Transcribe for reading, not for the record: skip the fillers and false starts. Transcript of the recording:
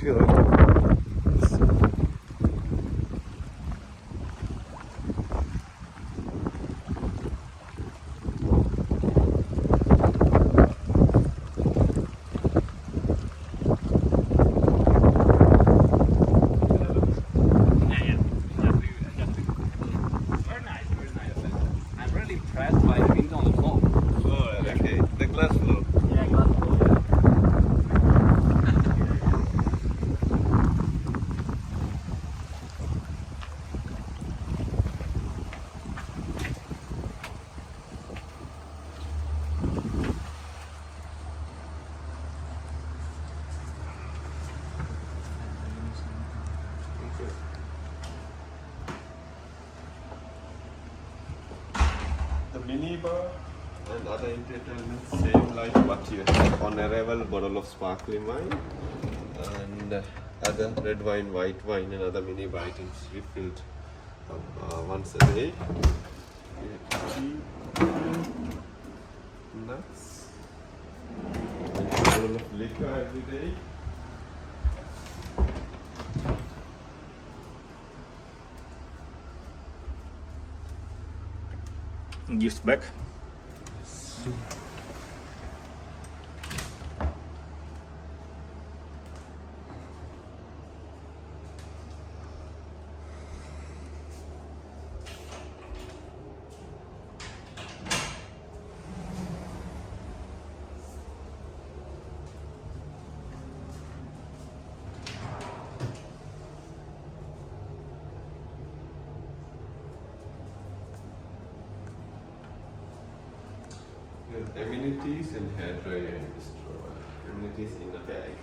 I'm really impressed by the window on the floor. Oh, okay. The glass floor. Yeah, glass floor. The mini bar and other entertainment same like what you have on arrival, bottle of sparkling wine and other red wine, white wine and other mini bar items refilled once a day. Tea, nuts, and a bottle of liquor every day. Gifts back. Amenities and hair dryer and straw. Amenities in a bag.